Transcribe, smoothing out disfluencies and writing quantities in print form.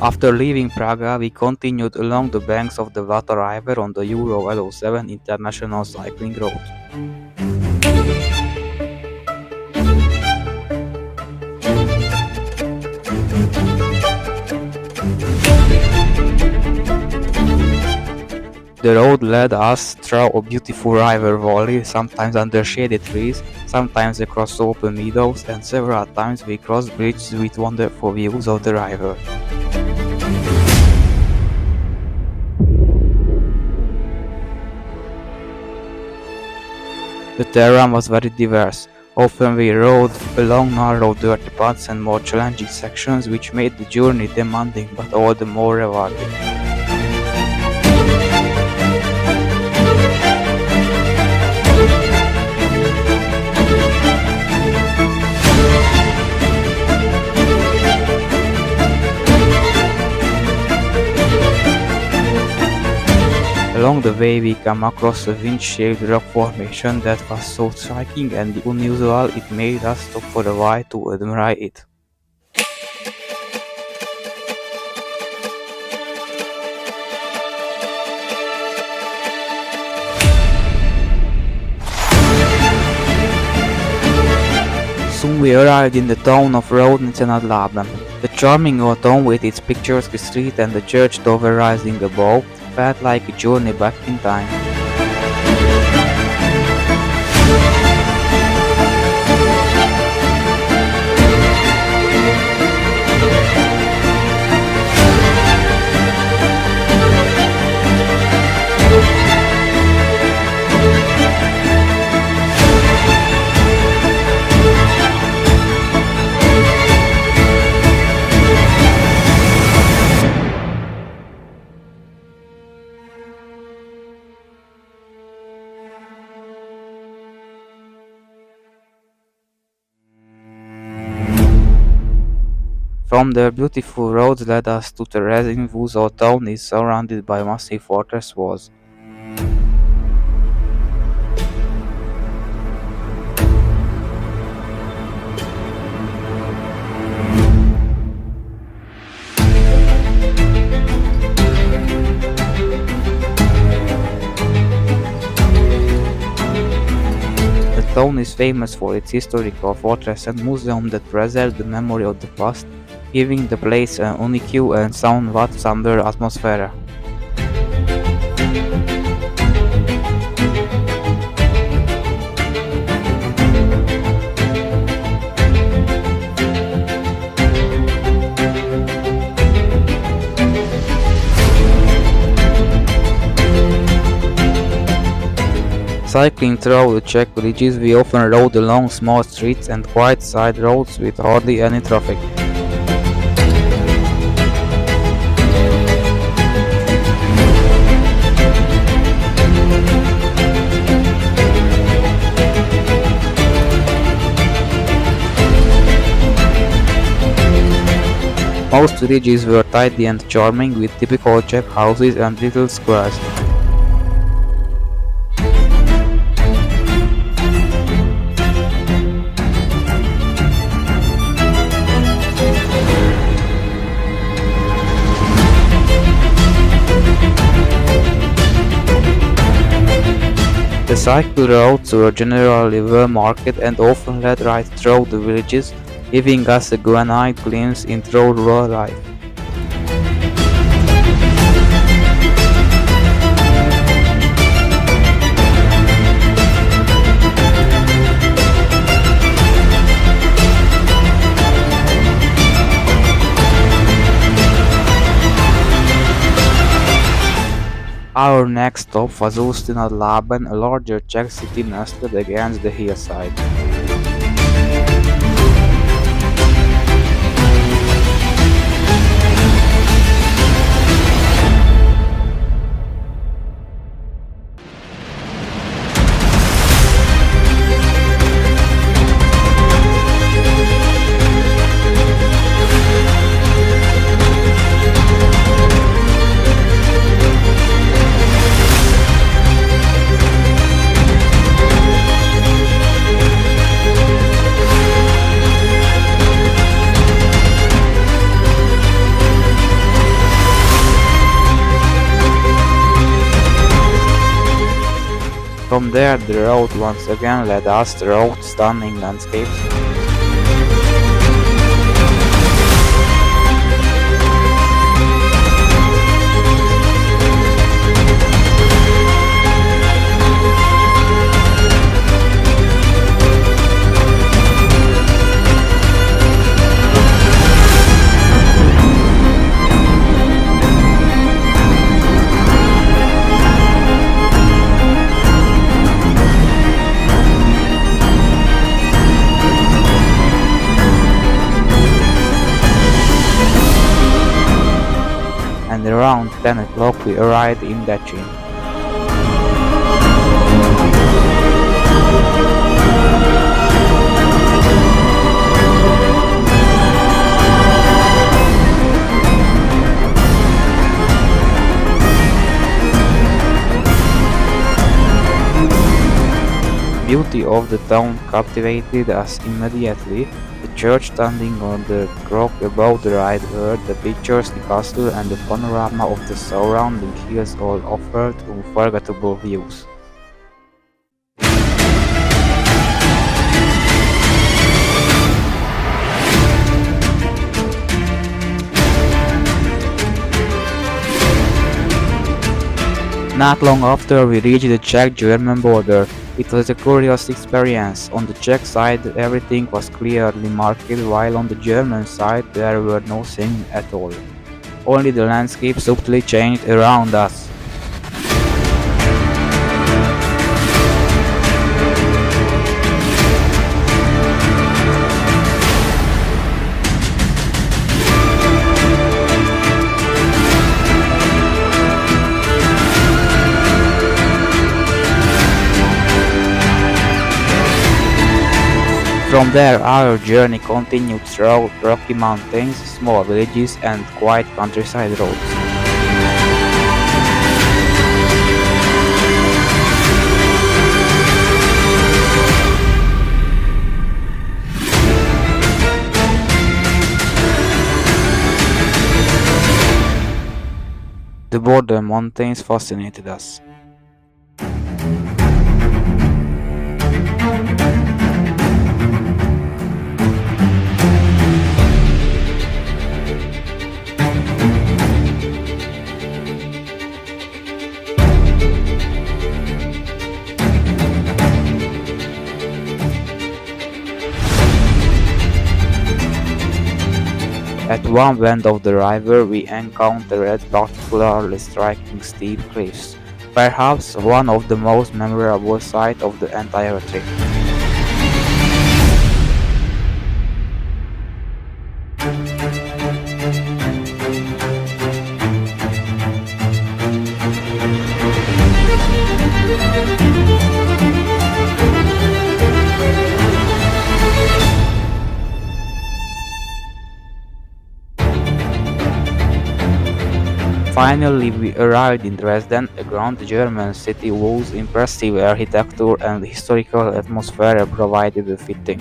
After leaving Prague, we continued along the banks of the Vltava River on the Euro 07 International Cycling Road. The road led us through a beautiful river valley, sometimes under shaded trees, sometimes across open meadows, and several times we crossed bridges with wonderful views of the river. The terrain was very diverse. Often we rode along narrow dirty paths and more challenging sections, which made the journey demanding but all the more rewarding. Along the way we came across a wind-shaped rock formation that was so striking and unusual it made us stop for a while to admire it. Soon we arrived in the town of Roudnice nad Labem. The charming old town with its picturesque street and the church tower rising above felt like a journey back in time. From there, beautiful roads led us to Dresden, whose old town is surrounded by massive fortress walls. The town is famous for its historical fortress and museum that preserve the memory of the past, giving the place an unique and somewhat somber atmosphere. Cycling through the Czech villages, we often rode along small streets and quiet side roads with hardly any traffic. Most villages were tidy and charming, with typical Czech houses and little squares. The cycle routes were generally well marked and often led right through the villages, giving us a good glimpse into rural life. Our next stop was Ústí nad Labem, a larger Czech city nestled against the hillside. From there, the road once again led us through stunning landscapes. And around 10 o'clock we arrived in Dresden. The beauty of the town captivated us immediately. The church standing on the rock above the right where the picturesque castle and the panorama of the surrounding hills all offered unforgettable views. Not long after we reached the Czech-German border. It was a curious experience. On the Czech side everything was clearly marked, while on the German side there were no signs at all. Only the landscape subtly changed around us. From there our journey continued through rocky mountains, small villages and quiet countryside roads. The border mountains fascinated us. At one bend of the river we encountered particularly striking steep cliffs, perhaps one of the most memorable sights of the entire trip. Finally, we arrived in Dresden, a grand German city whose impressive architecture and historical atmosphere provided a fitting